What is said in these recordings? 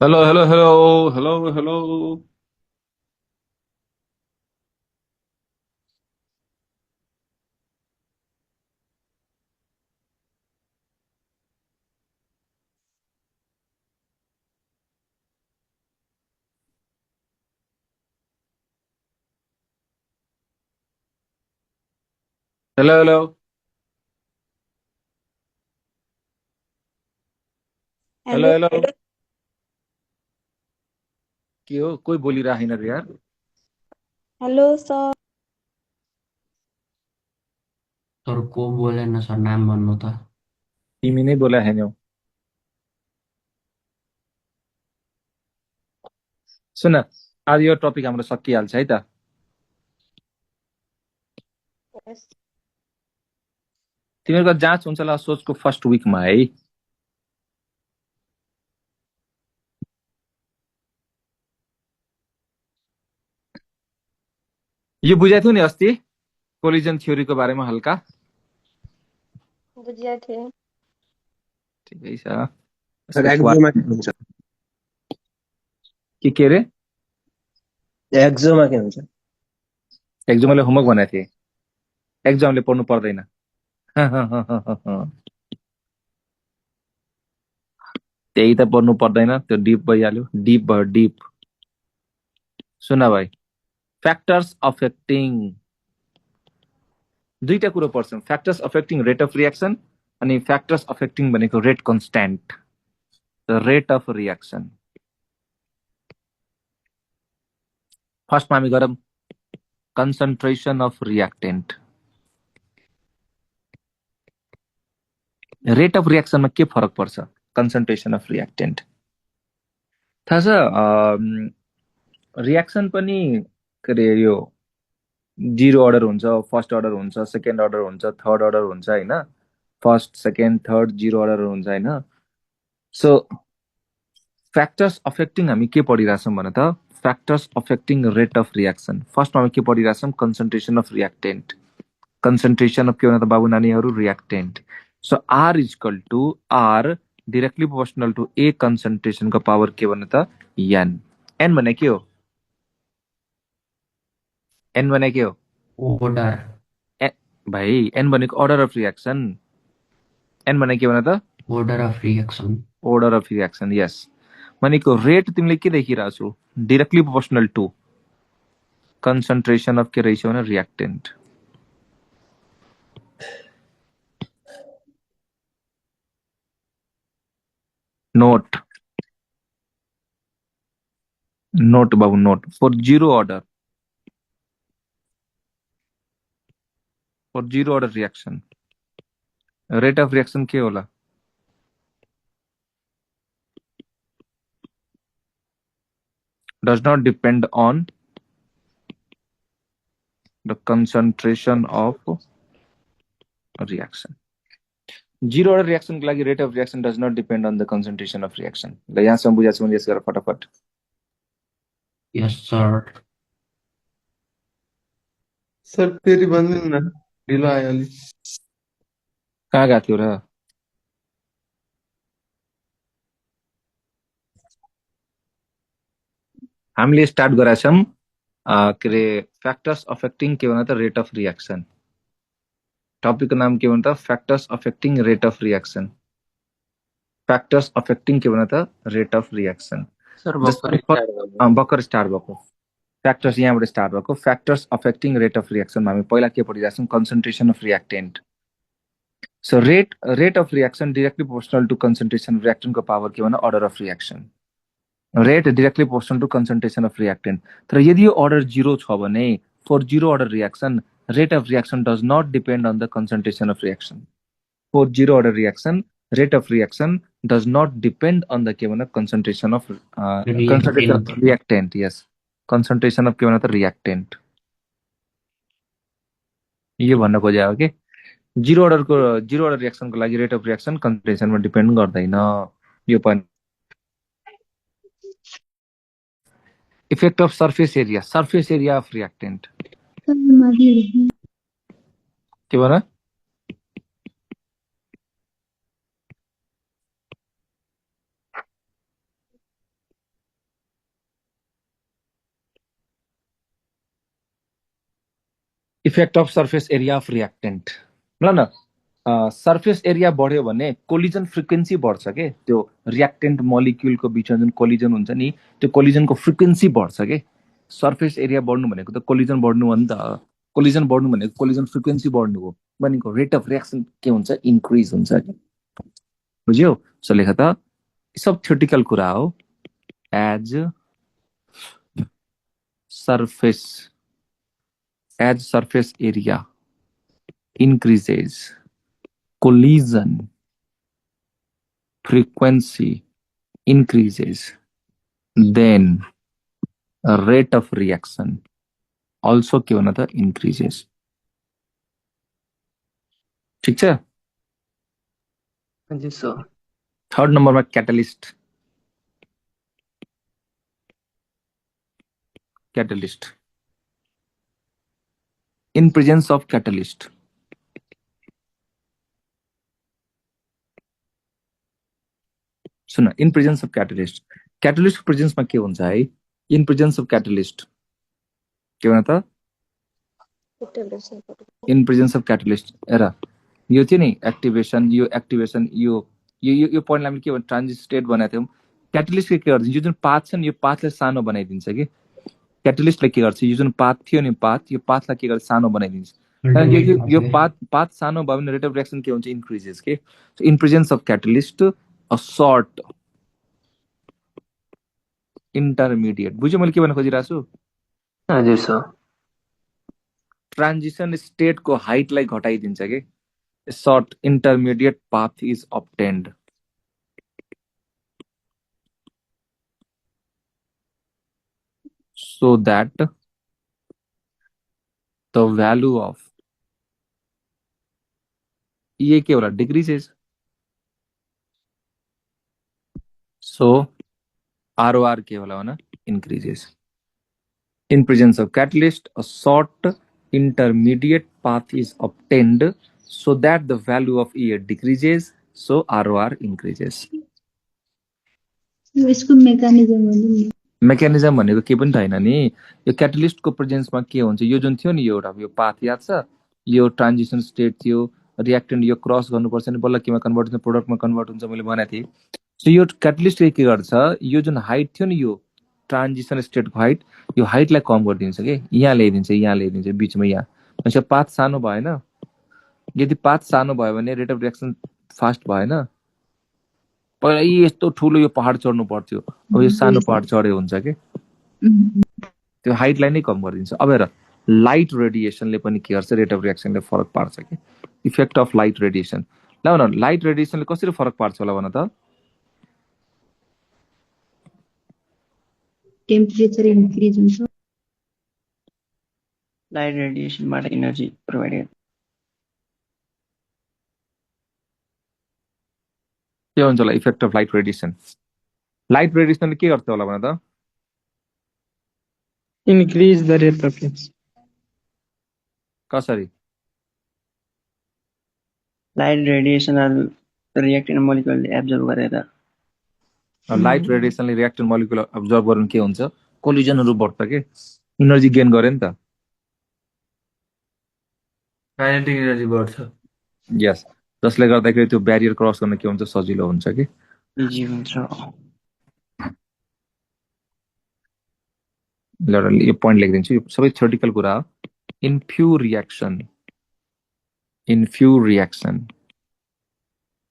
Hello hello hello hello hello hello hello. Hello hello. Hello. के हो कोही बोलिरहेको छैन रे यार। Hello sir. सर को बोलेन सर नाम भन्नु त। तिमी नै बोला छैनौ। सुन, आज यो टपिक हाम्रो सकिहाल्छ है त। यस। तिमीहरूको जाँच हुन्छ होला सोचको फर्स्ट विकमा है। यो बुझाएको थियो नि अस्ति कोलिजन थ्योरीको बारेमा हल्का। बुझिया थिएँ। ठिकै छ। सर यसको एक्जोमा के हुन्छ? के रे? एक्जोमा के हुन्छ? एक्जामले होमवर्क भनेको थिएँ। एक्जामले पढ्नु पर्दैन। त्यही त पढ्नु पर्दैन, त्यो डिप भइहाल्यो, डिप भयो डिप। सुन भाइ, फ्याक्टर्स अफेक्टिङ दुईटा कुरो पर्छ, factors affecting rate of reaction अनि फ्याक्टर्स अफेक्टिङ भनेको rate constant, the rate of reaction. फर्स्टमा हामी गरौँ concentration of reactant. Rate of रियाक्सनमा के फरक पर्छ? कन्सन्ट्रेसन अफ रियाक्टेन्ट थाहा छ? रियाक्सन पनि के अरे यो जिरो अर्डर हुन्छ, फर्स्ट अर्डर हुन्छ, सेकेन्ड अर्डर हुन्छ, थर्ड अर्डर हुन्छ होइन। First second third zero order हुन्छ होइन। सो फ्याक्टर्स अफेक्टिङ हामी के पढिरहेछौँ भने त factors affecting rate of reaction. फर्स्टमा हामी के पढिरहेछौँ? Concentration of reactant. Concentration of के भने त बाबु नानीहरू reactant. So r is equal to r directly proportional to A कन्सन्ट्रेसनको पावर के भने त एन। एन भने के हो? एन भने के हो? ओर्डर। ए भाइ एन भनेको अर्डर अफ रियाक्सन। एन भने के भने त order of reaction. order of reaction, yes. भनेको रेट तिमीले के देखिरहेको छौ? Directly proportional to concentration of के रहेछ भने रियाक्टेन्ट। नोट नोट बाबु note, for zero order reaction rate of reaction के होला? Does not depend on the concentration of reaction. Zero order रियाक्सनको लागि rate of reaction does not depend on the concentration of reaction. ल यहाँसम्म बुझाएको छ भने यस गरेर फटाफट। Yes sir. सर फेरि भनिदिनु न, ढिलो आयो अलि। कहाँ गएको थियो र? हामीले स्टार्ट गराएको छौँ के अरे फ्याक्टर्स अफेक्टिङ के भन्छ त रेट अफ रियाक्सन। टपिकको नाम के भन्छ त factors affecting rate of reaction. Factors affecting के भन्छ त रेट अफ रियाक्सन। सर जस्तै भर्खरै स्टार्ट भयो। भर्खर स्टार्ट भएको फ्याक्टर्स यहाँबाट स्टार्ट भएको फ्याक्टर्स अफेक्टिङ रेट अफ रियाक्सनमा हामी पहिला के पढिरहेको छौँ? Concentration of reactant. So rate of reaction directly proportional to concentration रियाक्टेन्टको पावर के भन्दा order of reaction. Rate directly proportional to concentration of reactant. तर यदि यो अर्डर जिरो छ भने for zero order reaction rate of reaction does not depend on the concentration of reaction. For zero order reaction rate of reaction does not depend on the के भन्दा concentration of reactant. Reactant, yes. Concentration of के भन्दा त reactant. यो भन्न खोजे हो कि जिरो अर्डर रियाक्सनको लागि रेट अफ रियाक्सन कन्सन्ट्रेसनमा डिपेन्ड गर्दैन। यो पनि effect of surface area of reactant के भन? Effect of surface area of reactant ल न सर्फेस एरिया बढ्यो भने कोलिजन फ्रिक्वेन्सी बढ्छ के त्यो रियाक्टेन्ट मोलिक्युलको बिचमा जुन कोलिजन हुन्छ नि त्यो कोलिजनको फ्रिक्वेन्सी बढ्छ के सर्फेस एरिया बढ्नु भनेको त कोलिजन बढ्नु हो नि त कोलिजन बढ्नु भनेको कोलिजन फ्रिक्वेन्सी बढ्नु हो भनेको रेट अफ रियाक्सन के हुन्छ इन्क्रिज हुन्छ बुझ्यौ सो लेख त सब थ्योरिटिकल कुरा हो as surface area increases, collision frequency increases, then rate of reaction also के होना था increases. ठीक छ? जी सर। थर्ड नंबरमा catalyst. In presence of catalyst. सुन in presence of catalyst. Catalyst presence मा के हुन्छ है? In presence of catalyst. के भन त? In presence of catalyst. हेर यो थियो नि एक्टिभेसन यो पोइन्टलाई हामीले के भन्छ ट्रान्जिट स्टेट बनाएको थियौँ क्याटलिस्टले के गर्छ यो जुन पाथ छ नि यो पाथलाई सानो बनाइदिन्छ कि क्याटलिस्टले के गर्छ यो जुन पाथ थियो नि यो पाथलाई के गर्छ सानो बनाइदिन्छ यो पाथ सानो भयो भने रेट अफ रिएक्सन के हुन्छ इन्क्रिजेस के in presence of catalyst a short intermediate बुझ्यो मैले के भन्न खोजिरहेको छु हजुर सर। ट्रान्जिसन स्टेटको हाइटलाई घटाइदिन्छ कि short intermediate path is obtained so that the value of ये के होला decreases so ROR के होला ना increases in presence of catalyst a short intermediate path is obtained so that the value of E decreases so ROR increases यसको mechanism भनेको के पनि छैन नि यो क्याटलिस्टको प्रेजेन्समा के हुन्छ यो जुन थियो नि एउटा यो पाथ याद छ यो ट्रान्जिसन स्टेट थियो रियाक्टेन्ट यो क्रस गर्नुपर्छ नि बल्ल केमा कन्भर्ट हुन्छ प्रोडक्टमा कन्भर्ट हुन्छ मैले भनेको थिएँ सो यो क्याटलिस्टले के गर्छ यो जुन हाइट थियो नि यो ट्रान्जिसन स्टेटको हाइट यो हाइटलाई कम गरिदिन्छ कि यहाँ ल्याइदिन्छ बिचमा यहाँ भनेपछि पाथ सानो भएन यदि पाथ सानो भयो भने रेट अफ रिएक्सन फास्ट भएन पहिला यस्तो ठुलो यो पहाड चढ्नु पर्थ्यो अब यो सानो पहाड चढे हुन्छ के त्यो हाइटलाई नै कम गरिदिन्छ अब हेर लाइट रेडिएसनले पनि के गर्छ रेट अफ रिएक्सनले फरक पार्छ के इफेक्ट अफ लाइट रेडिएसन ल भन लाइट रेडिएसनले कसरी फरक पार्छ होला भन त टेम्परेचर इन्क्रिज हुन्छ लाइट रेडिएसनबाट एनर्जी प्रोभाइड गर्छ। के हुन्छ होला इफेक्ट अफ लाइट रेडिएसनले के गर्छ होला भन त increase the rate of reaction. कसरी लाइट रेडिएसन रिएक्टेन्ट मोलिक्युलले एब्जर्ब गरेर लाइट रेडिएसनले रिएक्टेन्ट मोलिक्युल अब्जर्भ गर्नु के हुन्छ कोलिजनहरु बढ्छ के एनर्जी गेन गरे नि त काइनेटिक एनर्जी बढ्छ यस जसले गर्दाखेरि त्यो ब्यारियर क्रस गर्न के हुन्छ सजिलो हुन्छ कि इजी हुन्छ। ल यो पोइन्ट लेखिदिन्छु यो सबै थ्योरिटिकल कुरा हो in few reaction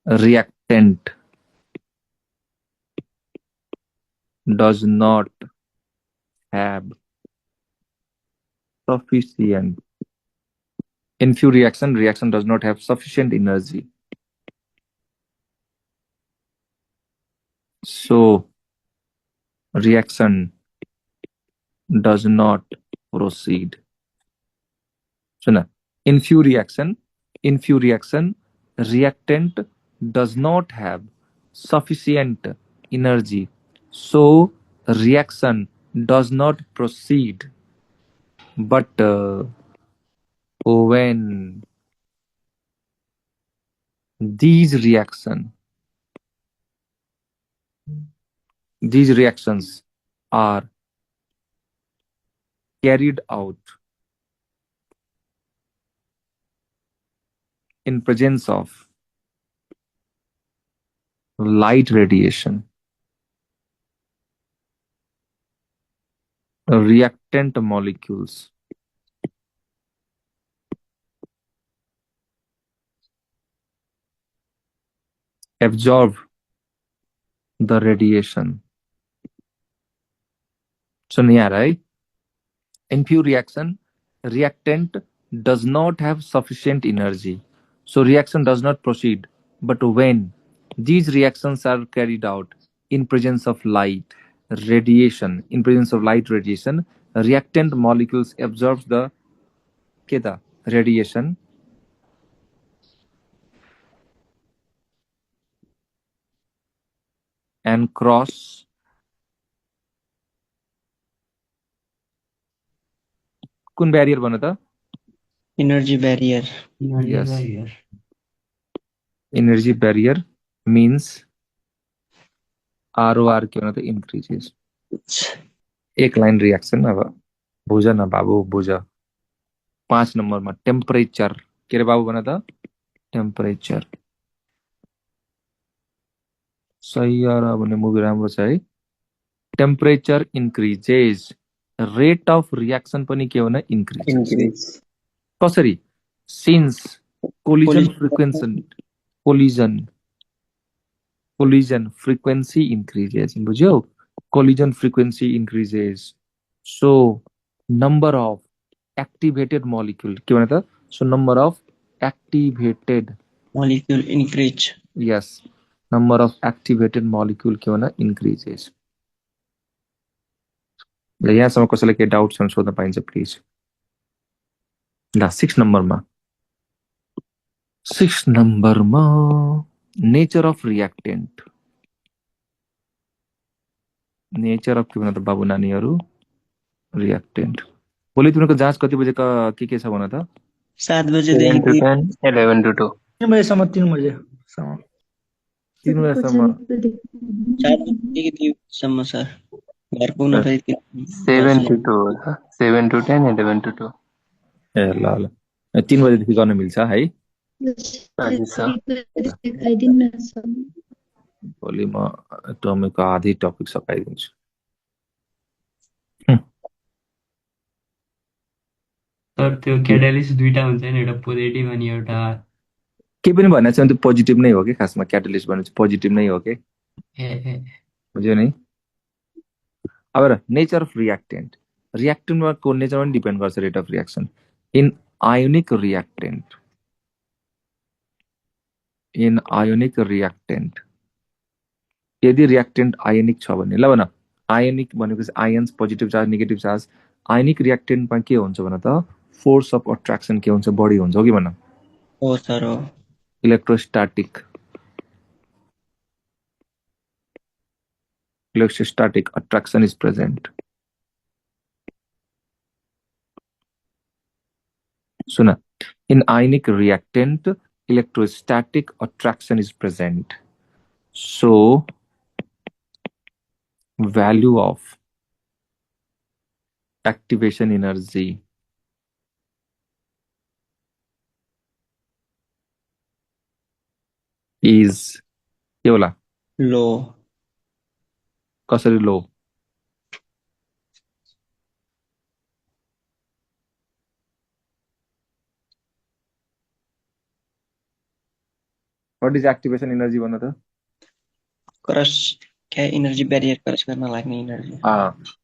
reactant does not have sufficient in few reaction does not have sufficient energy, so reaction does not proceed. So now in few reaction reactant does not have sufficient energy, so reaction does not proceed. But when these reactions are carried out in presence of light radiation, reactant molecules absorb the radiation. So near, right? In pure reaction, reactant does not have sufficient energy. So reaction does not proceed. But when these reactions are carried out in presence of light radiation, reactant molecules absorb the radiation and cross कुन barrier भन्नु त? Energy barrier. Energy Yes. barrier. Energy barrier means ROR के भन्नु त increases. एक line reaction अब बुझ न बाबु बुझ. 5 नम्बरमा टेम्परेचर के रे बाबु भन त? टेम्परेचर. सैयारा भन्ने मुभी राम्रो छ है. Temperature increases, rate of reaction पनि के हुन इन्क्रिज. Increase. कसरी? Since collision frequency collision frequency increases. बुझ्यौ? Collision frequency increases. So number of activated molecule के भन त? So number of activated Molecule increase. yes, number of activated molecule के भन increases. ल यहाँसम्म कसैलाई के डाउट छ भने सोध्न पाइन्छ प्लिज. ल 6 नम्बरमा nature of reactant. Nature of के भन त बाबु नानीहरू? रिएक्टेन्ट. भोलि तिमीहरूको जाँच कति बजे के छ भन त? 7 बजेदेखि 11 to 2. 3 बजेसम्म 3 बजेसम्म 3 बजेसम्म 4 बजेदेखि 3 बजेसम्म सर. घर पुग्न फेरि 7 to 2. 7 to 10, 11 to 2. ए ल 3 बजेदेखि गर्न मिल्छ है. हजुर सर. देखाइदिनु न सर. भोलि म टमीको आधी टपिक सकाइदिन्छु. तर त्यो क्याटालिस्ट दुईटा हुन्छ नि, एउटा पोजिटिभ अनि एउटा के पनि भनेको छ भने त्यो पोजिटिभ नै हो कि खासमा. क्याटालिस्ट भने चाहिँ पोजिटिभ नै हो कि. बुझ्यो नि? अब हेर नेचर अफ रिएक्टेन्ट. रिएक्टेन्टमा को नेचरमा पनि डिपेन्ड गर्छ rate of reaction. In ionic reactant यदि रिएक्टेन्ट आयोनिक छ भने ल भन. आयोनिक भनेको चाहिँ ions, positive charge, negative charge. Ionic रिएक्टेन्टमा के हुन्छ भन त? फोर्स अफ अट्र्याक्सन के हुन्छ? बढी हुन्छ हो कि भन? हो सर हो. Electrostatic attraction is present. Suna, in ionic reactant, electrostatic attraction is present. So, value of activation energy is के होला? Low. कसरी लो? What is activation energy भन त? क्रस क्या एनर्जी ब्यारियर क्रस गर्न लाग्ने एनर्जी.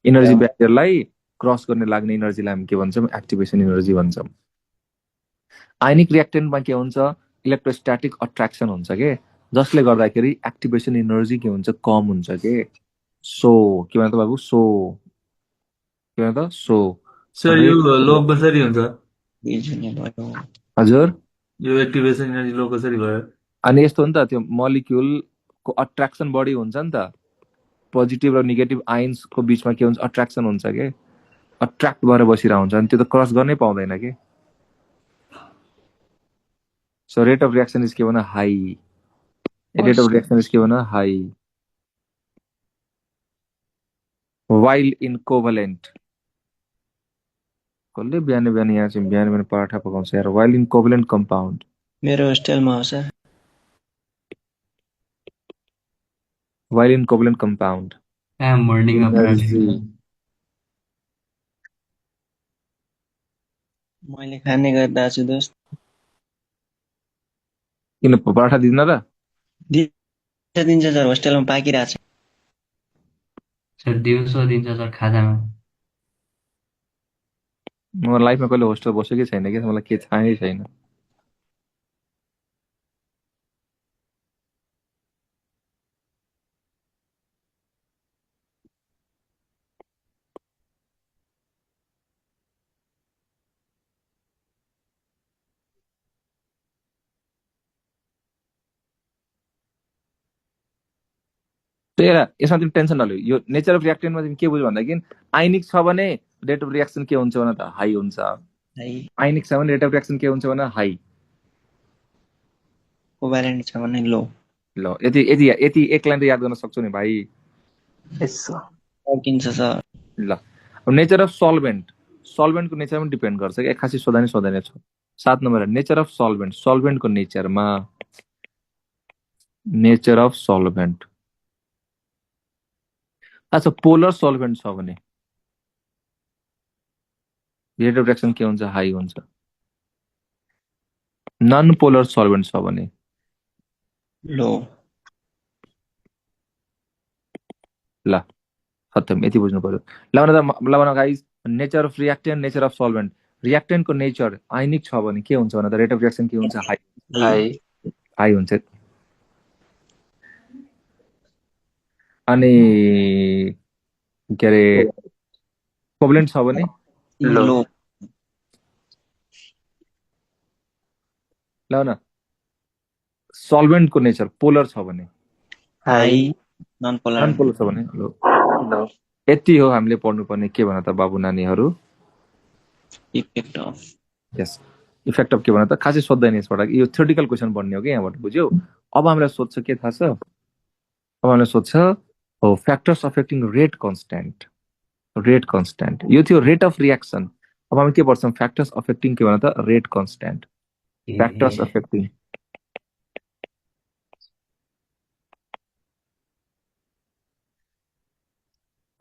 एनर्जी ब्यारियरलाई क्रस गर्ने लाग्ने एनर्जीलाई हामी के भन्छौँ? एक्टिभेसन एनर्जी भन्छौँ. आयोनिक रिएक्टेन्टमा के हुन्छ? इलेक्ट्रोस्ट्याटिक अट्र्याक्सन हुन्छ के, जसले गर्दाखेरि एक्टिभेसन एनर्जी के हुन्छ? कम हुन्छ के. सो के भन्छ बाबु? सो के भन्छ? सो सर यो लो कसरी हुन्छ? हजुर यो एक्टिभेसन एनर्जी लो कसरी भयो? अनि यस्तो हो नि त, त्यो मलिक्युलको अट्र्याक्सन बढी हुन्छ नि त. पोजिटिभ र नेगेटिभ आयन्सको बिचमा के हुन्छ? अट्र्याक्सन हुन्छ के. अट्र्याक्ट भएर बसिरहेको हुन्छ अनि त्यो त क्रस गर्नै पाउँदैन के. So rate of reaction is के भन? High. Rate of reaction is के भन? हाई. While in covalent. कसले बिहान यहाँ चाहिँ बिहान पराठा पकाउँछ यार. वाइल इन कोभलेन्ट कम्पाउन्ड मेरो होस्टेलमा हो sir. While in covalent compound, मर्निङमा पराठा energy. मैले खाने गर्दा छु दोस्त। किन पराठा दिँदैन र? दिन्छ सर, होस्टेलमा पाकिरहेछ। सर दिउँसो दिन्छ सर खाजामा। म लाइफमा कहिले होस्टेल बसेकै छैन कि मलाई के थाहै छैन। त्यही भएर यसमा तिमी टेन्सन नलिऊ। यो नेचर अफ रियाक्टेन्टमा तिमी के बुझ्यो भन्दाखेरि आइनिक छ भने रेट अफ रियाक्सन के हुन्छ भने त हाई हुन्छ। आइनिक छ भने रेट अफ रियाक्सन के हुन्छ भने हाई। कोभ्यालेन्ट छ भने लो। ल यति यति यति एक लाइन त याद गर्न सक्छौ नि भाइ। यसो सकिन्छ सर। ल अब नेचर अफ सल्भेन्ट, सल्भेन्टको नेचरमा डिपेन्ड गर्छ कि खासै सोधा नै छ। 7 नम्बर नेचर अफ सल्भेन्ट, सल्भेन्टको नेचरमा नेचर अफ सल्भेन्ट। अच्छा पोलर सल्भेन्ट छ भने रेट अफ रियाक्सन के हुन्छ? हाई हुन्छ। नन पोलर सल्भेन्ट छ भने लो। ल खत्तम, यति बुझ्नु पर्यो। ल guys, nature of reactant, nature of solvent. रियाक्टेन्टको नेचर आइनिक छ भने के हुन्छ भने त रेट अफ रियाक्सन के हुन्छ? हाई। हाई हाई हुन्छ। अनि के अरे कोभ्यालेन्ट छ भने लो ल न सल्भेन्टको नेचर पोलर छ भने high non polar non polar छ भने लो। लो यति हो हामीले पढ्नुपर्ने। के भन त बाबु नानीहरू? Effect of. Yes, effect of के भन त? खासै सोध्दैन यसबाट। यो थ्योरिटिकल क्वेसन बन्ने हो कि यहाँबाट, बुझ्यौ? अब हामीलाई सोध्छ के थाहा छ? अब हामीलाई सोध्छ हो factors affecting rate constant. Rate constant यो थियो रेट अफ रियाक्सन। अब हामी के पढ्छौँ? फ्याक्टर्स अफेक्टिङ के भन त? Rate constant. फ्याक्टर्स अफेक्टिङ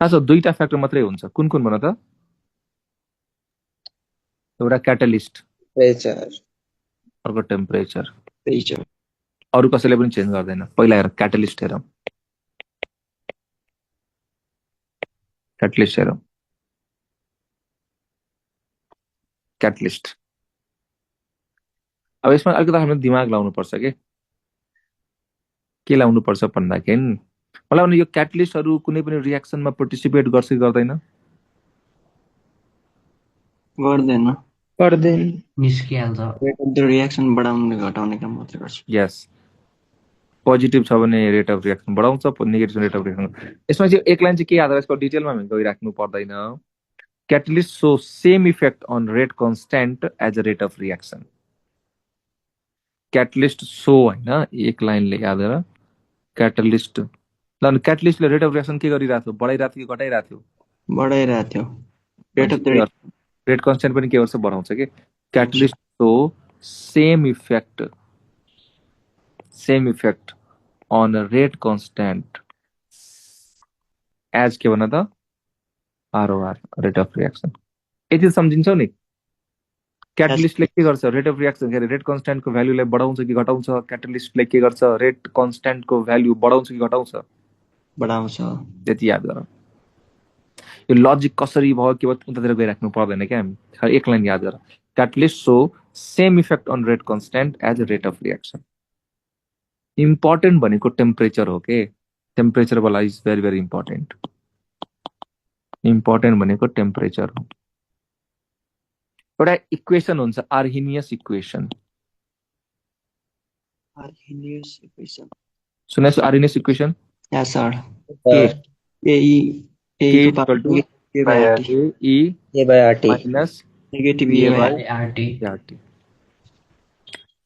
आज दुईटा फ्याक्टर मात्रै हुन्छ। कुन कुन भन त? एउटा क्याटालिस्ट, प्रेसर। अर्को टेम्परेचर। प्रेसर। अरू कसैले पनि चेन्ज गर्दैन। पहिला हेर क्याटालिस्ट हेरौँ। क्याटलिस्ट हेरौँ। क्याटलिस्ट। अब यसमा अलिकति हामीले दिमाग लाउनुपर्छ के लाउनुपर्छ भन्दाखेरि मलाई भने यो क्याटलिस्टहरू कुनै पनि रियाक्सनमा पार्टिसिपेट गर्छ कि गर्दैन? गर्दैन। गर्दैन। निस्किहाल्छ। रेट अफ द रियाक्सन बढाउने घटाउने काम मात्रै गर्छ। यस, पोजिटिभ छ भने रेट अफ रियाक्सन बढाउँछ, नेगेटिभ रेट अफ रियाक्सन। यसमा चाहिँ एक लाइन चाहिँ के याद राख्छ? यसको डिटेलमा हामी गइराख्नु पर्दैन। Catalyst so same effect on rate constant as a rate of reaction. Catalyst shows होइन, एक लाइनले याद गर। क्याटलिस्ट ल क्याटलिस्टले रेट अफ रियाक्सन के गरिरहेको थियो? बढाइरहेको थियो कि घटाइरहेको थियो? बढाइरहेको थियो। Rate of the rate constant पनि के गर्छ? बढाउँछ कि। Catalyst so same effect on rate constant as के भन त? ROR, rate of reaction. यति सम्झिन्छौ नि? क्याटलिस्टले के गर्छ? रेट अफ रियाक्सन के अरे रेट कन्स्ट्यान्टको भ्यालुलाई बढाउँछ कि घटाउँछ? क्याटलिस्टले के गर्छ? रेट कन्स्ट्यान्टको भ्यालु बढाउँछ कि घटाउँछ? बढाउँछ। त्यति याद गर। यो लजिक कसरी भयो के भयो उतातिर गइराख्नु पर्दैन क्या हामी। खालि एक लाइन याद गर। Catalyst so same effect on rate constant as a rate of reaction. Important भनेको टेम्परेचर हो के। टेम्परेचर वाला is very very important. Important भनेको टेम्परेचर हो। एउटा इक्वेसन हुन्छ आर्हेनियस इक्वेसन। आर्हेनियस इक्वेसन सुनेछ? Arrhenius equation yeah sir. के ए को power A by RT minus negative A A by by RT. RT.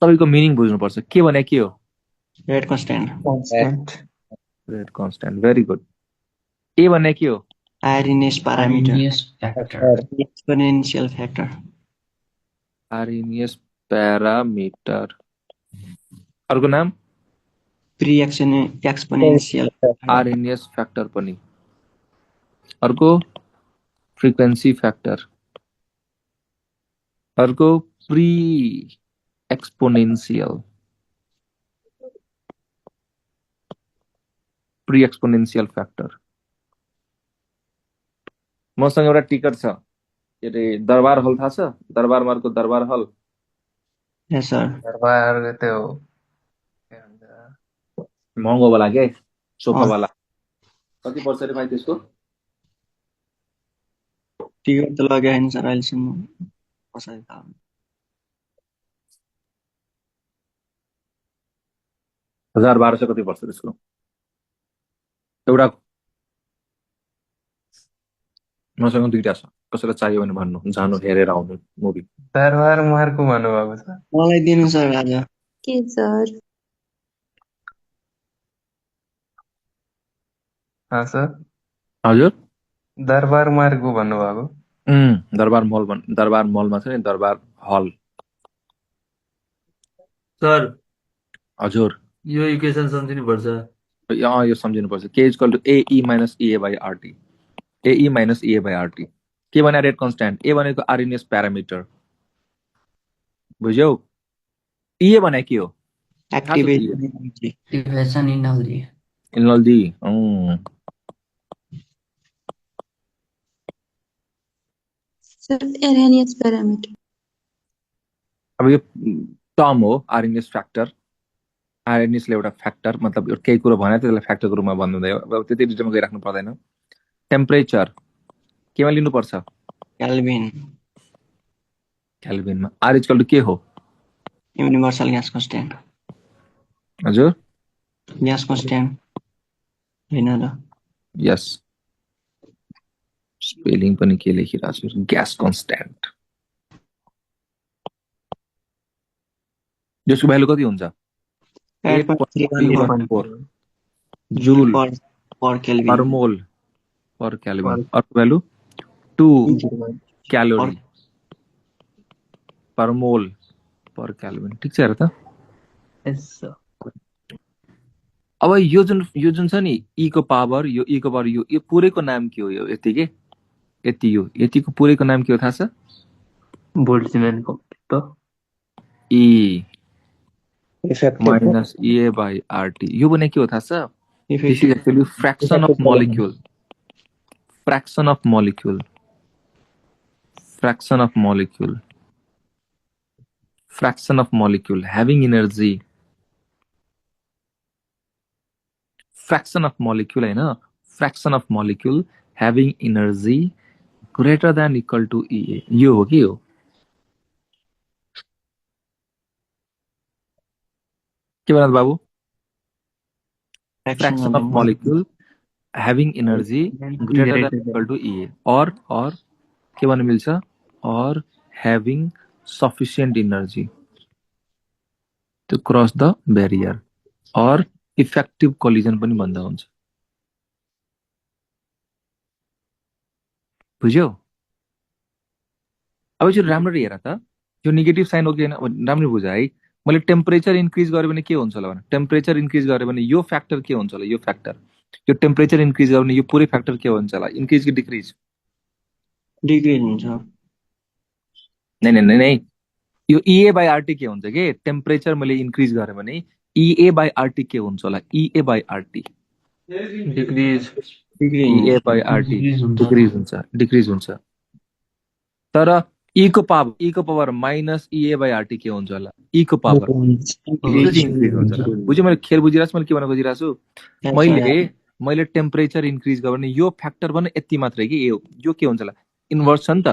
तपाईँको मिनिङ बुझ्नुपर्छ। के भने के हो? Rate constant. Rate constant, very good. ए भने के हो? Arrhenius parameter. Arrhenius factor. Exponential factor. Arrhenius parameter. अर्को नाम प्री एक्सपोनेन्शियल आरएनएस फ्याक्टर पनि। अर्को फ्रिक्वेन्सी फ्याक्टर। अर्को प्री एक्सपोनेन्शियल फ्याक्टर। मसँग एउटा टिकट छ, के अरे दरबार हल थाहा छ? दरबार मार्गको दरबार हल। यस सर दरबार त्यो के भन्छ महँगो वाला के सोफा वाला कति पर्छ रे भाइ त्यसको? टिकट त लगेको छैन सर अहिलेसम्म कसरी थाहा हुन्छ। 1200 कति पर्छ त्यसको? एउटा मसँग दुईटा छ, कसैलाई चाहियो भने भन्नु, जानु हेरेर आउनु मुभी। दरबार मार्गको भन्नुभएको छ। मलाई दिनु सर आज। के सर? सर हजुर दरबार मार्गको भन्नुभएको। दरबार मलमा छ नि दरबार हल। सर हजुर यो इक्वेसन सम्झिनुपर्छ। यो सम्झिनुपर्छ। के इक्वल टु एई माइनस इए बाई आरटी। एई माइनस इए बाई आरटी के भने रेट कन्स्ट्यान्ट, ए भनेको आरएनएस प्यारामिटर, बुझ्यौ? इए भने के हो? Activation energy energy. Sir Arrhenius parameter. अब यो टर्म हो आरएनएस फ्याक्टर। आरएनएसले एउटा फ्याक्टर मतलब यो केही कुरो भने त्यसलाई फ्याक्टरको रूपमा भन्नुहुँदै हो। अब त्यति डिटेलमा गइराख्नु पर्दैन। टेम्परेचर केमा लिनुपर्छ? केल्भिनमा। आर इक्वल टु के हो? Universal gas constant. हजुर ग्यास कन्स्ट्यान्ट हैन र? यस। स्पेलिङ पनि के लेखिरहेको छु? Gas constant. यसको भ्यालु कति हुन्छ? 8.314 जूल पर केल्भिन पर मोल पर केल्भिन। अर्को भ्यालु 2 क्यालोरी पर मोल पर केल्भिन। ठिक छ हेर त। अब यो जुन छ नि ई को पावर, यो ई को पावर, यो पुरैको नाम के हो? यो यति के यति यो यतिको पुरैको नाम के हो थाहा छ? बोल्ट्जम्यानको त e minus A by RT. यो भने के हो थाहा छ? This is actually fraction of molecule. Fraction of molecule. Fraction of molecule. Fraction of molecule having energy. Fraction of molecule हैन, fraction of molecule having energy greater than equal to E A. यो हो कि हो? के भन्छ बाबु? Fraction of molecule having energy greater than equal to E A और के भन्नु मिल्छ? और having sufficient energy to cross the barrier और इफेक्टिभ कोलिजन पनि भन्दा हुन्छ। बुझ्यौ? अब यो राम्ररी हेर त, यो नेगेटिभ साइन हो कि हैन राम्ररी बुझ है। मैले टेम्परेचर इन्क्रिज गरेँ भने के हुन्छ होला भने, टेम्परेचर इन्क्रिज गरेँ भने यो फ्याक्टर के हुन्छ होला? यो फ्याक्टर, यो टेम्परेचर इन्क्रिज गर्यो भने यो पुरै फ्याक्टर के हुन्छ होला? इन्क्रिज कि डिक्रिज? डिग्री हुन्छ। नै यो इए बाई आरटी के हुन्छ के? टेम्परेचर मैले इन्क्रिज गरेँ भने इए बाई आरटी के हुन्छ होला? इए बाई आरटी डिग्रिज इए बाई आरटी डिक्रिज हुन्छ। तर ई को पावर माइनस इए बाई आरटी के हुन्छ होला? ई को पावर इन्क्रिज हुन्छ। बुझ्यो? मैले खेल बुझिरहेको छु, मैले के भन्न खोजिरहेको छु? मैले टेम्परेचर इन्क्रिज गर्यो भने यो फ्याक्टर पनि यति मात्रै कि यो के हुन्छ होला? इन्भर्स छ नि त।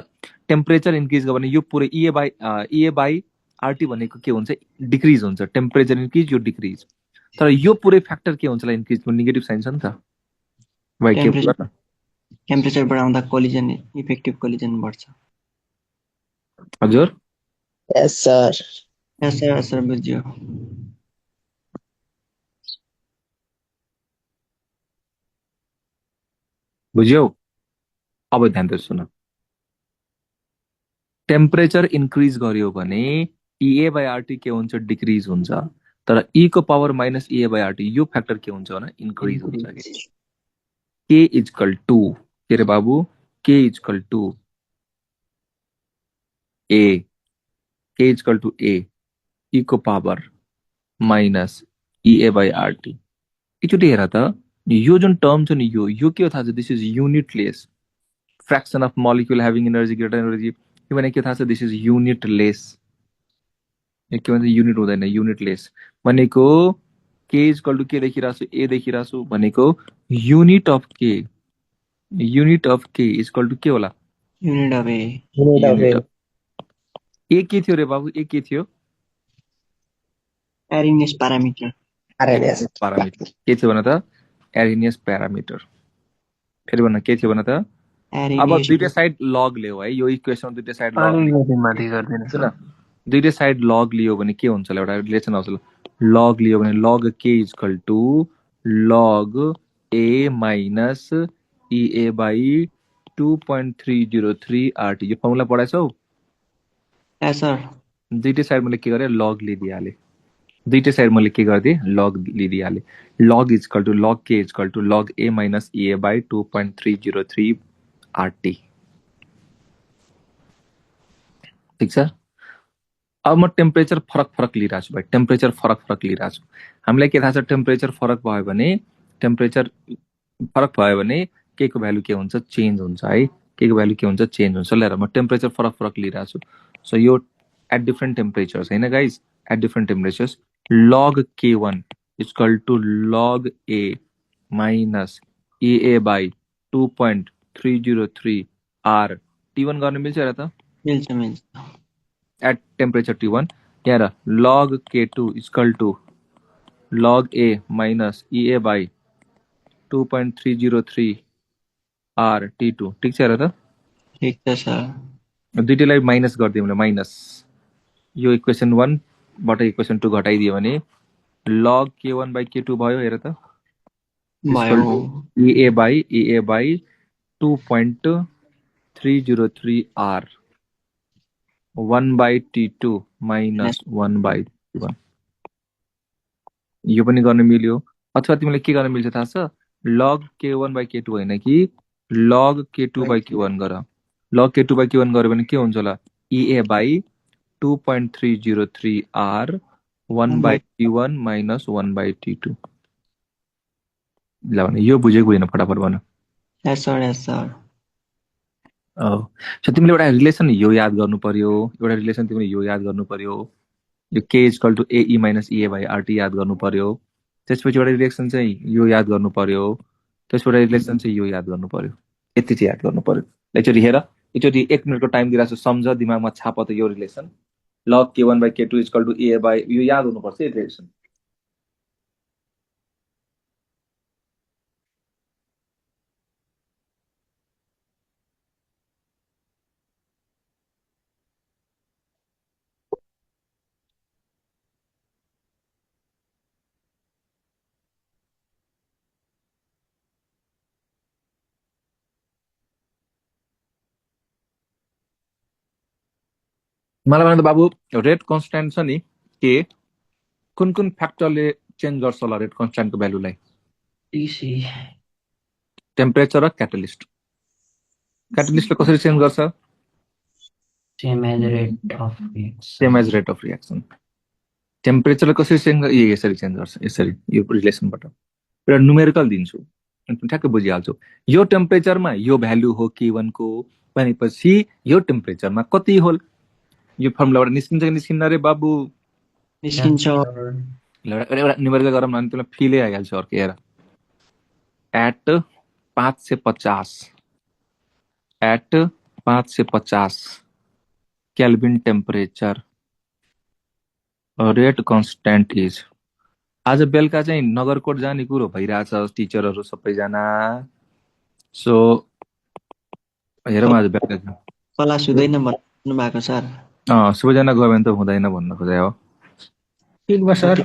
टेम्परेचर इन्क्रिज गर्यो भने यो पुरै इए बाई आरटी भनेको के हुन्छ? डिक्रिज हुन्छ। टेम्परेचर इन्क्रिज, यो डिक्रिज। तर यो पुरै फ्याक्टर के हुन्छ होला? इन्क्रिज। नेगेटिभ साइन छ नि त भाइ। के हुन्छ? टेम्परेचर बढाउँदा कोलिजन इफेक्टिभ कोलिजन बढ्छ। हजुर यस सर बुझ्यो। बुझ्यौ? अब ध्यान दिएर सुन। टेम्परेचर इन्क्रिज गर्यो भने इए बाई आरटी के हुन्छ? डिक्रिज हुन्छ। तर e को power minus EA by RT यो फ्याक्टर के हुन्छ भने इन्क्रिज हुन्छ के इक्वल टू के रे बाबु के इक्वल टू a के इक्वल टू a e को power minus EA by RT एकचोटि हेर त यो जुन टर्म छ नि यो के हो थाहा छ this is unitless fraction of molecule having energy greater energy यो भने के थाहा छ दिस इज युनिटलेस के भन्छ युनिट हुँदैन युनिटलेस भनेको के इक्वल टू के देखिरहेको छु ए देखिरहेको छु भनेको युनिट अफ के इक्वल टू के होला unit of A unit of A के थियो रे बाबु ए के थियो एरिनियस प्यारामिटर प्यारामिटर के थियो भन त एरिनियस प्यारामिटर फेरि भन्न के थियो भन त अब दुईटा साइड लग लियो है यो इक्वेसन दुईटा साइड लग माथि गर्दिन सुन दुईटा साइड लग लियो भने के हुन्छ एउटा रिलेसन आउँछ लग लियो भने log K equal to log A minus EA by 2.303 RT यो फर्मुला पढाएछौ सर दुईटै साइड मैले के गरेँ लग लिइदिहालेँ दुईटै साइड मैले के गरिदिएँ लग लिइदिहालेँ लग equal to log K equal to log A minus EA by 2.303 RT ठिक छ अब म टेम्परेचर फरक लिइरहेको छु भाइ टेम्परेचर फरक लिइरहेको छु हामीलाई के थाहा छ टेम्परेचर फरक भयो भने के को भ्यालु के हुन्छ चेन्ज हुन्छ है के को भ्यालु के हुन्छ चेन्ज हुन्छ लिएर म टेम्परेचर फरक लिइरहेको छु सो यो एट डिफ्रेन्ट टेम्परेचर्स हैन guys at different temperatures log K1 equal to log A minus EA by 2.303 R T1 गर्न मिल्छ र त मिल्छ at temperature T1 यहाँ log K2 equal to log A minus EA by 2.303 R T2 ठीक छ र त ठीक छ सर दुईटैलाई माइनस गरिदियो भने माइनस यो इक्वेसन 1 बाट इक्वेसन 2 घटाइदियो भने log K1 by K2 भयो हेर त भयो EA by 2.303 R 1 by T2 minus 1 by T1 यो पनि गर्न मिल्यो अथवा तिमीले के गर्न मिल्छ थाहा छ log K1 by K2 होइन कि log K2 by Q1 गर log K2 by Q1 गर्यो भने के हुन्छ होला EA by 2.303 R 1 by T1 minus 1 by T2 ल भने यो बुझेको होइन फटाफट भन यस सर सो तिमीले एउटा रिलेसन यो याद गर्नु पर्यो एउटा रिलेसन तिमीले यो याद गर्नु पर्यो यो K equal to AE minus EA by RT याद गर्नु पर्यो त्यसपछि एउटा रिलेसन चाहिँ यो याद गर्नु पर्यो त्यसबाट रिलेसन चाहिँ यो याद गर्नु पर्यो यति चाहिँ याद गर्नु पर्यो एकचोटि हेर एकचोटि 1 मिनेटको टाइम दिइराछु सम्झ दिमागमा छाप त यो relation log K1 by K2 equal to EA by यो याद हुनुपर्छ यो रिलेसन मलाई भन्दा बाबु रेट कन्स्ट्यान्ट छ नि के कुन फ्याक्टरले चेन्ज गर्छ होला रेट कन्स्ट्यान्टको भ्यालुलाई TC टेम्परेचर र क्याटलिस्टले कसरी चेन्ज गर्छ same as rate of reaction. Same as rate of reaction टेम्परेचरले कसरी चेन्ज यसरी चेन्ज गर्छ यसरी यो रिलेसनबाट एउटा न्युमेरिकल दिन्छु ठ्याक्कै बुझिहाल्छु यो टेम्परेचरमा यो भ्यालु हो K1 को भनेपछि यो टेम्परेचरमा कति होल यो फर्मुलाबाट निस्किन्छ कि निस्किन्न रे बाबु निस्किन्छ एउटा न्युमेरिकल गरौँ न त्यसलाई फिलै आइहाल्छ अर्को हेर at 550 kelvin temperature rate constant is आज बेलुका चाहिँ नगरकोट जाने कुरो भइरहेछ टिचरहरू सबैजना सो हेरौँ आज बेलुका क्लास हुँदैन भन्नु भएको सर सबैजना गयो भने त हुँदैन भन्न खोजे हो ठीक बा सर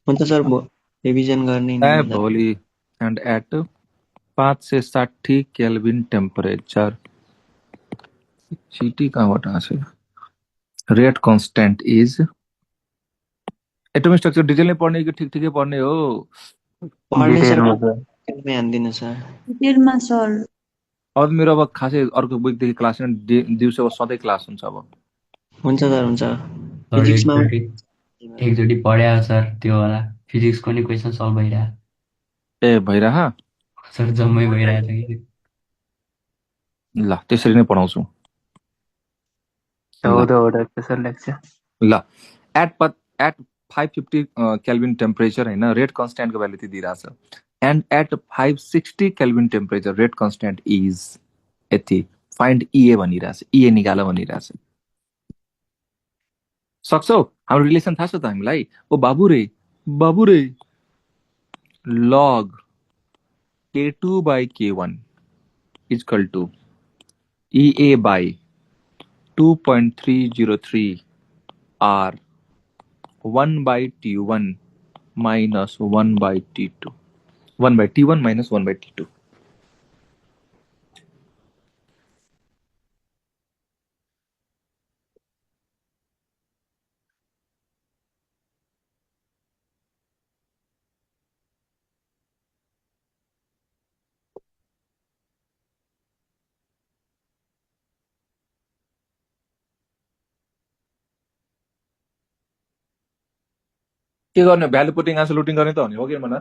हुन्छ सर रिभिजन गर्ने ए भोलि एन्ड एट 560 केल्भिन टेम्परेचर सिटी कहाँबाट आछ rate constant is atomic structure डिटेलमै पढ्ने कि ठिक ठिकै पढ्ने हो? पढ्ने सर डिटेलमा सर। मै हान्दिनँ सर। डिटेलमा सर। अब मेरो अब खासै अर्को विकदेखि क्लास छैन, दिउँसो सधैँ क्लास हुन्छ अब। हुन्छ सर हुन्छ। सर फिजिक्समा एकचोटि पढ्या सर त्यो होला फिजिक्सको नि क्वेसन सल्भ भइरहेको ए भइरह सर जम्मै भइरहेको छ कि ल त्यसरी नै पढाउँछु। ल 14 वटा सर लेक्चर। ल एट 550 केल्भिन टेम्परेचर होइन, रेट कन्स्ट्यान्टको भ्यालु चाहिँ दिइरहेछ। And at 560 kelvin temperature rate constant is यति, फाइन्ड इए भनिरहेछ, इए निकाल भनिरहेछ। सक्छौ? हाम्रो रिलेसन थाहा छ त हामीलाई। ओ बाबु रे लग k2 by k1 is equal to EA by 2.303 R 1 by T1 minus 1 by T2. 1 by T1 minus 1 by T2. के गर्ने, भ्यालु पुटिङ आन्सर लुटिङ गर्ने त हो नि, हो कि भन?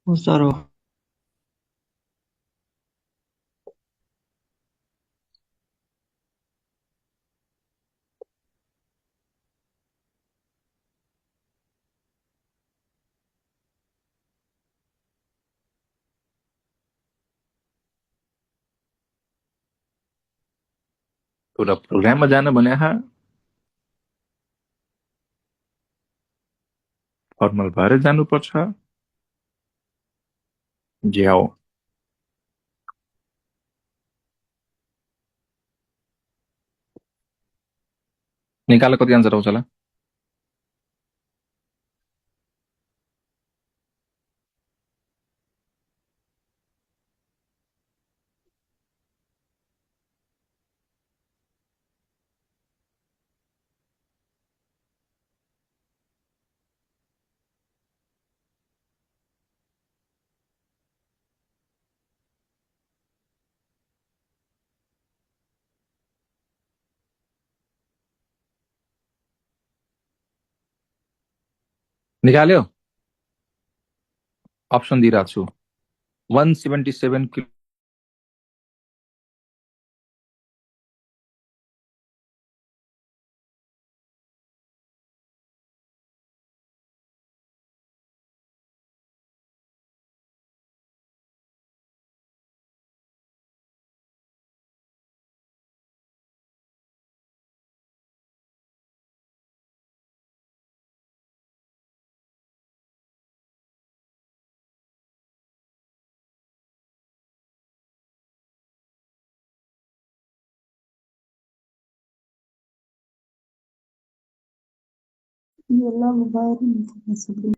हो सर हो। पुरा प्रोग्राममा जान भने फर्मल भएर जानुपर्छ। ज्याओ निकाल, कति आन्सर आउँछ होला? निकाल्यो? अप्सन दिइरहेको छु। 177 किलो यो लग भएर नि थाहा सक्दैन।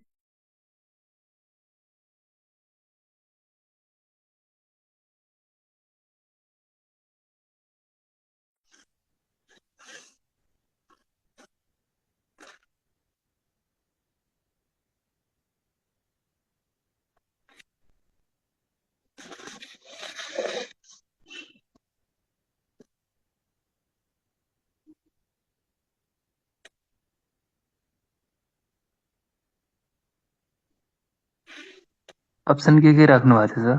अप्सन के राख्नु भएको थियो sir?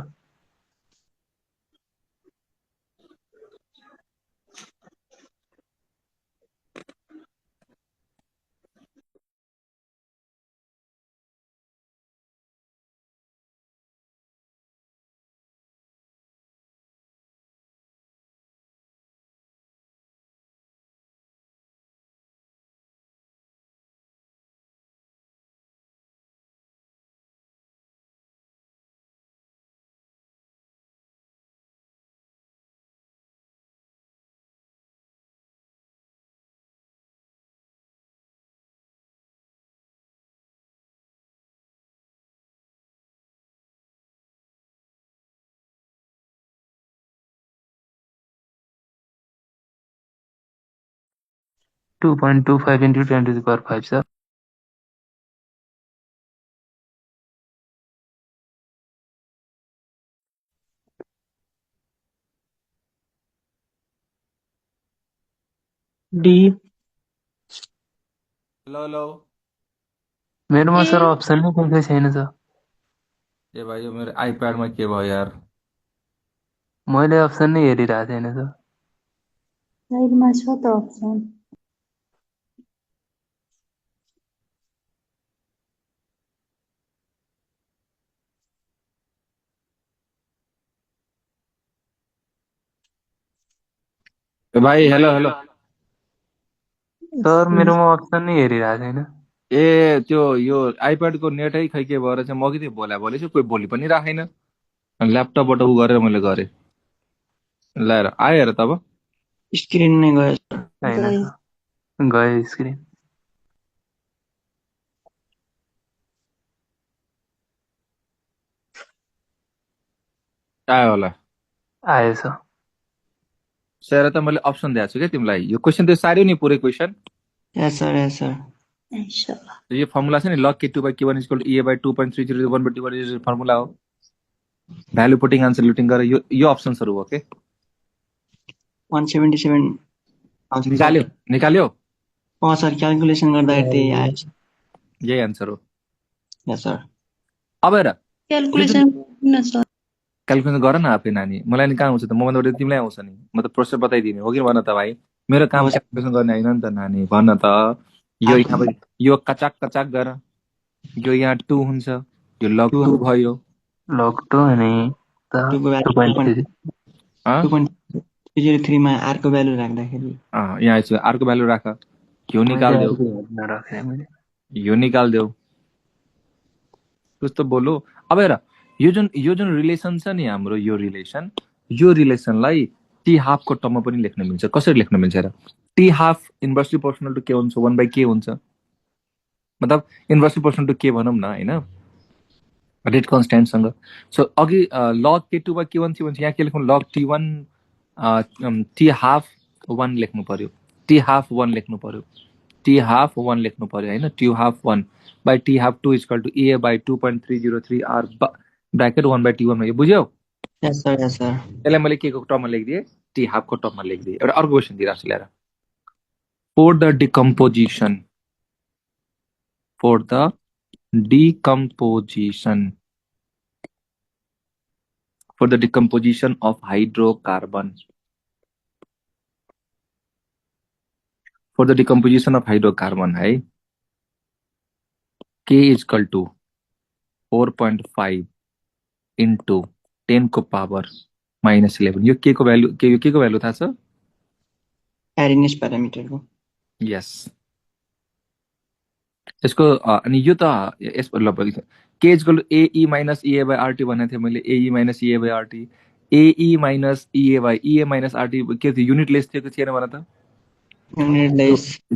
.25 into 10 to the power 5 sir. D hello hello. मेरोमा सर अप्सन नै देखेको छैन सर। ए भाइ यो मेरो आइप्याडमा के भयो यार? मैले अप्सन नै हेरिरहेको छैन सर। साइडमा छ त अप्सन। ए भाइ हेलो हेलो। सर मेरोमा अप्सन नै हेरिरहेको छैन। ए त्यो यो आइप्याडको नेटै खै के भएर चाहिँ म कि त्यो बोलेछु कोही बोली पनि राखेन। ल्यापटपबाट उ गरेर मैले गरेँ। ल हेर आयो हेर तब। स्क्रिन नै गयो छैन गयो। सर। गयो स्क्रिन। आयो होला। आयो सर। सेर त मैले अप्सन दिएको छु क्या तिमीलाई। यो क्वेसन त सार्यो नि पुरै question. Yes sir yes sir इन्शाल्लाह। यो फर्मुला छ नि log k2/k1 equal to a/2.301 formula हो। भ्यालु पुटिङ आन्सर लुटिङ गरेर यो अप्सन्सहरू हो के 177 आउँछ सर। निकाल्यो निकाल्यो सर क्यालकुलेसन गर्दाखेरि त्यही आएछ। यही आन्सर हो। यस सर। अब हेर क्यालकुलेसन किन सर? क्यालकुलेसन गर न आफै नानी। मलाई नि कहाँ आउँछ त? मभन्दा बढी तिमीलाई आउँछ नि। म त प्रोसेस बताइदिने हो कि भन त भाइ। मेरो काम होस्। क्यालकुलेसन गर्ने होइन नि त नानी। भन त यो यहाँ यो कचाक कचाक गर। यो यहाँ 2 हुन्छ। यो लग 2 भयो। लग 2 अनि 2.3 2.303 मा आर को भ्यालु राख्दाखेरि यहाँ आइसक्यो। अर्को भ्यालु राख। यो निकाल्देऊ। नराखेँ मैले। यो निकाल्देऊ। कस्तो बोलो। अब हेर यो जुन रिलेसन छ नि हाम्रो यो रिलेसनलाई टी हाफको टर्ममा पनि लेख्न मिल्छ। कसरी लेख्न मिल्छ हेर। T half inversely proportional to के हुन्छ 1/k हुन्छ। मतलब इन्भर्सली प्रोपोर्सनल टु के भनौँ न होइन रेट कन्स्ट्यान्टसँग। सो अघि लग k2/k1 थियो भने यहाँ के लेख्नु लग t1 टी हाफ 1 लेख्नु पर्यो। टी हाफ 1 लेख्नु पर्यो। टी हाफ 1 लेख्नु पर्यो होइन। T half 1 by t half 2 is equal to a by 2.303 r bracket 1/t1 यो बुझ्यौ? यस सर यस सर। यसलाई मैले के को टर्ममा लेखिदिएँ टी हाफको टर्ममा लेखिदिएँ। एउटा अर्को क्वेसन दिइरहेको छु ल्याएर। for the decomposition of hydrocarbon है k is equal to 4.5 into 10 को पावर -11 यो के को भ्यालु थाहा छ? एरिनेस प्यारामिटरको। यस यसको अनि यो त यस ल के is equal to AE minus EA by RT भनेको थिएँ मैले। AE minus EA by RT AE minus EA by EA minus RT के थियो? युनिट लेस थियो कि थिएन भन त?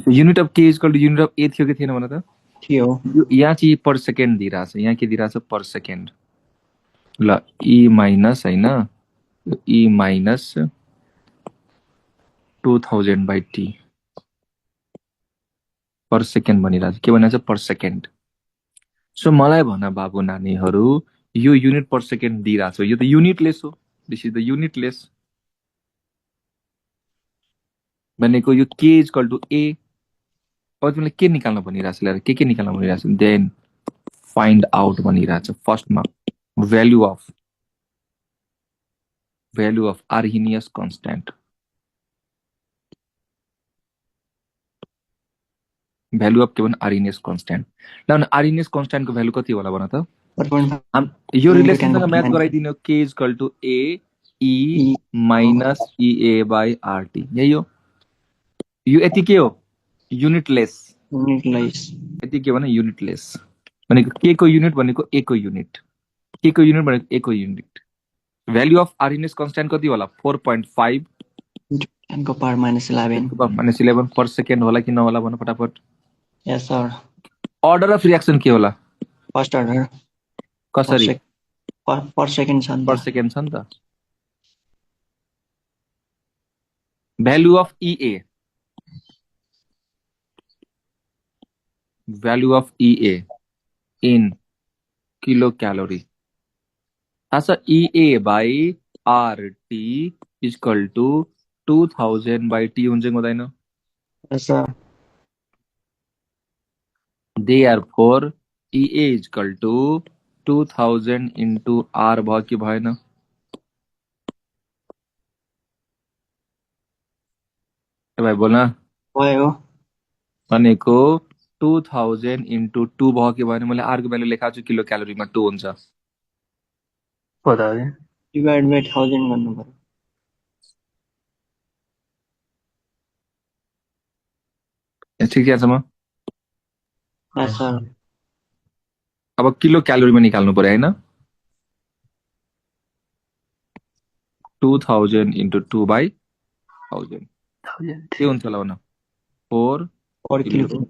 युनिट अफ के is equal to unit of A थियो कि थिएन भन त? थियो। यहाँ चाहिँ पर सेकेन्ड दिइरहेछ। यहाँ के दिइरहेछ? Per second. ल E माइनस होइन E minus 2000/t per second भनिरहेछ। के भनिरहेछ? Per second. सो मलाई भन बाबु नानीहरू यो युनिट पर सेकेन्ड दिइरहेछ। यो त युनिटलेस हो। दिस इज द युनिटलेस भनेको यो के इज इक्वल टु ए। अब तिमीले के निकाल्न भनिरहेछ ल्याएर? के निकाल्न भनिरहेछ? देन फाइन्ड आउट भनिरहेछ। फर्स्टमा value of Arrhenius constant. Value of के भन्नु? Arrhenius constant. ल आर्हेनियस कन्स्ट्यान्टको भ्यालु कति होला भन त? यो रिलेसनसँग म्याच गराइदिनु। के is equal to AE minus EA by RT यही हो। यो यति के हो? युनिटलेस। यति के भने युनिटलेस भनेको के को युनिट भनेको ए को युनिट। के को युनिट भनेको ए को unit. Value of Arrhenius constant कति होला? 4.5 10 को पावर -11 पर सेकेन्ड होला कि नहोला भन फटाफट। Yes sir. Order of reaction के होला? First order. कसरी? पर सेकेन्ड छ नि त। पर सेकेन्ड छ नि त। Value of EA in kilocalorie थाहा छ? EA by RT equal to 2000/t हुन्छ कि हुँदैन? Yes, sir. Therefore, EA is equal to 2000 into R भयो कि भएन? ए भाइ बोल न। भयो भनेको 2000 into 2 भयो कि भएन? मैले R को भ्यालु लेखाएको छु किलो क्यालोरीमा 2 हुन्छ। हो त है डिभाइड बाई 1000 गर्नु पर्यो। ठिक छ म। Yes, sir. अब किलो क्यालोरीमा निकाल्नु पर्यो हैन? 2000 into 2 by 1000 के हुन्छ होला भन? 4 4 किलो किलो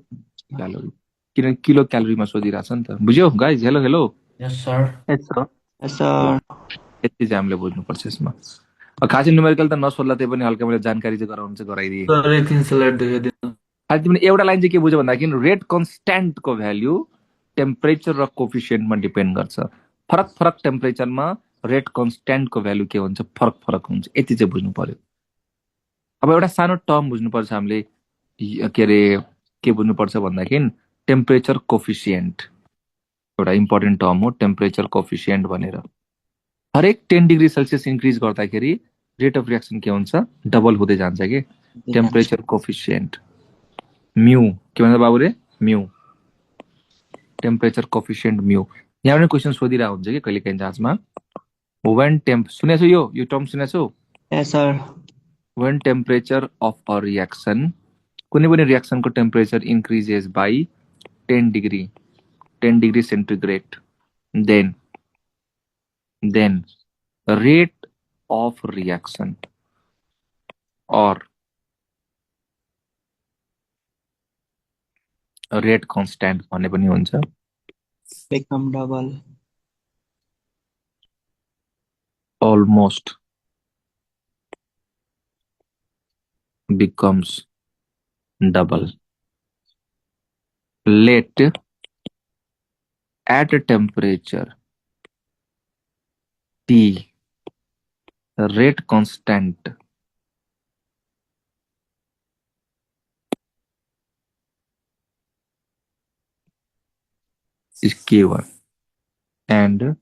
क्यालोरी। किन किलो क्यालोरीमा सोधिरहेछ नि त। बुझ्यौ guys? Hello hello. Yes, sir. यस्तो Yes, sir. यति चाहिँ हामीले बुझ्नुपर्छ यसमा। खासै न्युमेरिकल त नसोध्ला त्यही पनि हल्का मैले जानकारी चाहिँ गराउनु चाहिँ गराइदिएँ। सर एकछिन स्लाइड देखाइदिनु। खालि तिमीले एउटा लाइन चाहिँ के बुझ्यो भन्दाखेरि रेट कन्स्ट्यान्टको भ्याल्यु टेम्परेचर र कोफिसियन्टमा डिपेन्ड गर्छ। फरक फरक टेम्परेचरमा रेट कन्स्ट्यान्टको भ्याल्यु के हुन्छ? फरक फरक हुन्छ। यति चाहिँ बुझ्नु पर्यो। अब एउटा सानो टर्म बुझ्नुपर्छ हामीले। के अरे के बुझ्नुपर्छ भन्दाखेरि टेम्परेचर कोफिसियन्ट एउटा इम्पोर्टेन्ट टर्म हो, टेम्परेचर कोफिसियन्ट भनेर। हरेक 10 डिग्री सेल्सियस इन्क्रिज गर्दाखेरि रेट अफ रिएक्सन के हुन्छ? डबल हुँदै जान्छ के टेम्परेचर कोफिसियन्ट। म्यू के भन्छ बाबु रे? Mu temperature coefficient mu. यहाँ पनि क्वेसन सोधिरहेको हुन्छ कि कहिले काहीँ जाँचमा। व्हेन टेम्प सुनेछौ यो टर्म सुनेछौ? Yes, sir. When temperature of a reaction कुनै पनि रिएक्सनको temperature increases by 10 degree centigrade then rate of reaction or rate constant भन्ने पनि हुन्छ। Become double. almost becomes double. Let at a temperature T rate constant is K1 and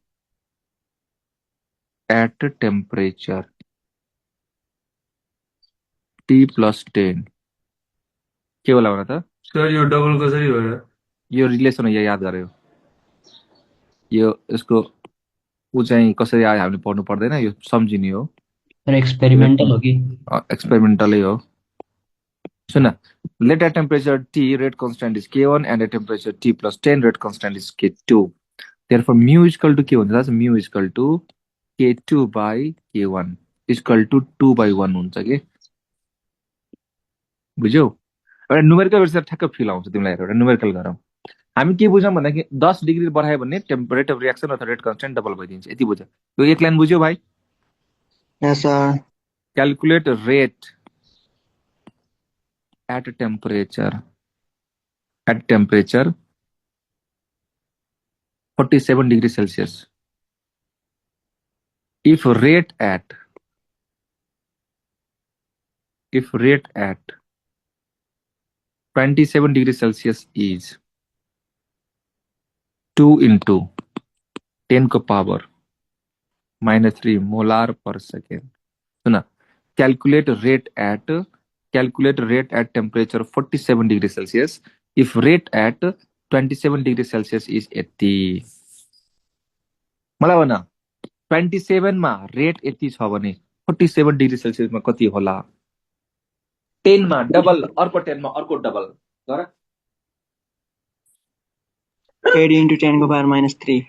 at a temperature T plus 10 के होला भन त? Sir यो double कसरी भयो? यो रिलेसन हो, याद गर्यो। यो यसको ऊ चाहिँ कसरी आयो हामीले पढ्नु पर्दैन, यो सम्झिने हो। Sir, experimental हो कि? एक्सपेरिमेन्टलै हो। सुन, let at temperature T rate constant is K1 and at temperature T plus 10 rate constant is K2. Therefore mu is equal to के हुन्छ? mu is equal to K2 by K1 is equal to 2 by 1 हुन्छ के। बुझ्यौ? एउटा numerical भेर्सेस ठ्याक्क feel आउँछ तिमीलाई। एउटा न्युमेरिकल गरौँ। हामी के बुझौँ भन्दाखेरि 10 डिग्री बढायो भने टेम्परेचर अफ रिएक्सन अथवा रेट कन्स्टेन्ट डबल भइदिन्छ। यति बुझ्यो? यो एक लाइन बुझ्यो भाइ? Yes, sir. Calculate rate at temperature 47 degrees Celsius. If rate at 27 degrees Celsius is 2 into 10 को power -3 molar per second. सुना, calculate rate at temperature 47 degrees Celsius if rate at 27 degrees Celsius is 80. मलाई भन 27 मा rate 80 छ भने 47 degree सेल्सियसमा कति होला? 10 मा डबल, अर्को 10 मा अर्को डबल गर। 80 into 10 को power -3.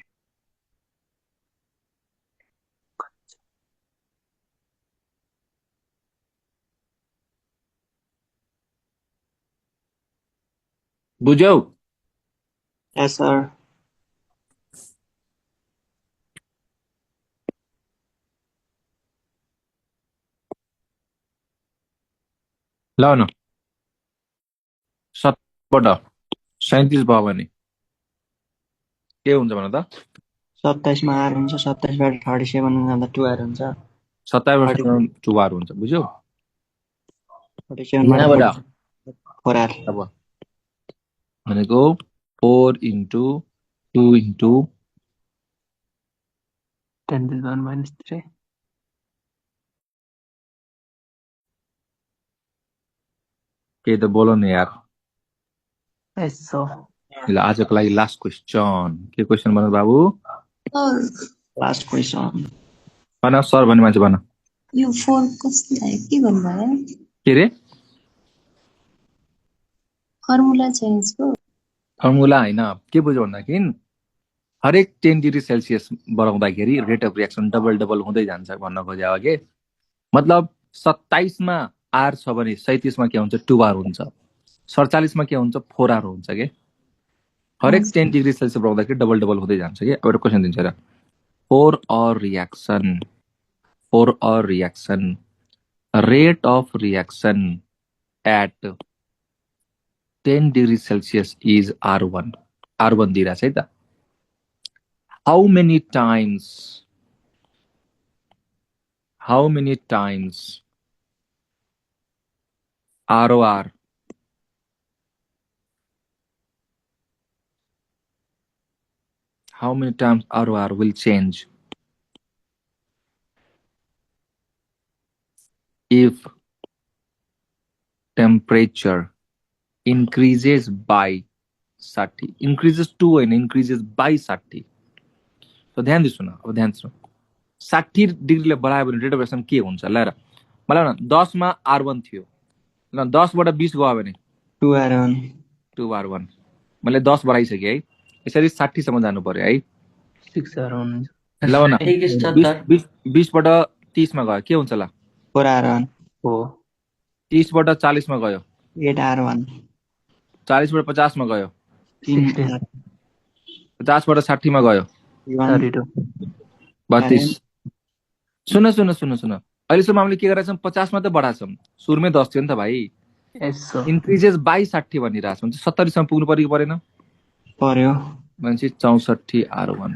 बुझ्यौ? Yes, sir. ल न 7 37 भयो भने के हुन्छ भन त? 27 मा R हुन्छ, 27 बाट 37 मा जाँदा 2R हुन्छ। 27 टुवार हुन्छ। बुझ्यौ? 47 बाट यहाँबाट 4R अब भनेको 4 into 2 into 10 to the 1 minus 3. के त बोल न यार Yes, so. ल आजको लागि लास्ट क्वेसन के क्वेसन भन बाबु लास्ट क्वेसन भन सर भन्ने मान्छे भन यो 4 कसलाई के भन्नुभयो के रे फर्मुला छ यसको फर्मुला हैन के बुझ्यो भन्दाखेरि हरेक 10 डिग्री सेल्सियस बढाउँदाखेरि rate of reaction double double हुँदै जान्छ भन्न खोजे हो के मतलब 27 मा आर छ भने 37 मा के हुन्छ 2R हुन्छ 47 मा के हुन्छ 4R हुन्छ के हरेक 10 डिग्री सेल्सियस बढाउँदाखेरि डबल डबल हुँदै जान्छ के अब एउटा क्वेशन दिन्छ र for a reaction rate of reaction at 10 degree Celsius is R1 दिइरा छ है त how many times ROR how many times ROR will change if temperature increases by 60 increases to and increases by 60 तो ध्यान दिसु न अब ध्यान दिसु 60 डिग्रीले बढायो भने रेट अफ रिएक्सन के हुन्छ ल र मलाई न 10 मा R1 थियो ल 10 बाट 20 गयो भने 2R1 मैले 10 बढाइसके है यसरी 60 सम्म जानु पर्यो है 6R हुन्छ ल न ठिक छ सर 20 बाट 30 मा गयो के हुन्छ ल 4R1 हो 30 बाट 40 मा गयो 8R1 40 बाट 50 मा गयो 16 50 बाट 60 मा गयो 32 32 सुन अहिलेसम्म हामीले के गरेछौँ 50 मा त बढाछौँ सुरुमै 10 थियो नि त भाइ yes so इन्क्रिजेस बाई 60 भनिरहेछौँ 70 सम्म पुग्नु पर्यो कि परेन पर्यो भनेपछि 64 R1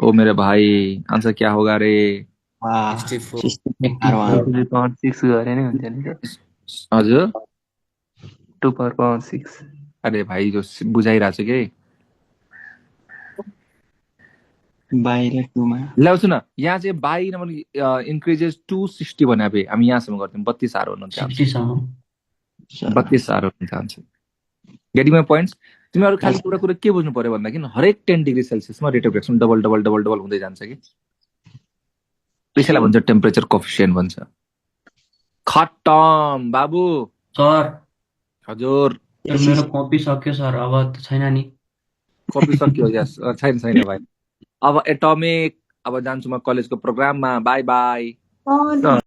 ओ मेरे भाई आंसर क्या होगा रे वाह 64 R1 power 6 गरे नै हुन्छ नि हजुर 2 power 6 अरे भाइ जो बुझाइरहेछ के बाहिर 2 मा ल सुन यहाँ चाहिँ बाई नम्बर इन्क्रिजेस 260 भने भए हामी यहाँसम्म गर्थ्यौँ 32 R1 हुन्छ 60 सम्म 32 R1 हुन्छ आन्सर गेटिङ माई पोइन्ट्स तिमीहरू खाली कुरा के बुझ्नु पर्यो भन्दाखेरि हरेक 10 डिग्री सेल्सियसमा rate of reaction double double double double हुँदै जान्छ कि त्यसैलाई भन्छ टेम्परेचर कोएफिसिएन्ट भन्छ खत्तम बाबु सर हजुर मेरो कपी सक्यो सर अब त छैन नि कपी सक्यो यस छैन भाइ अब एटोमिक अब जान्छु म कलेजको प्रोग्राममा बाई बाई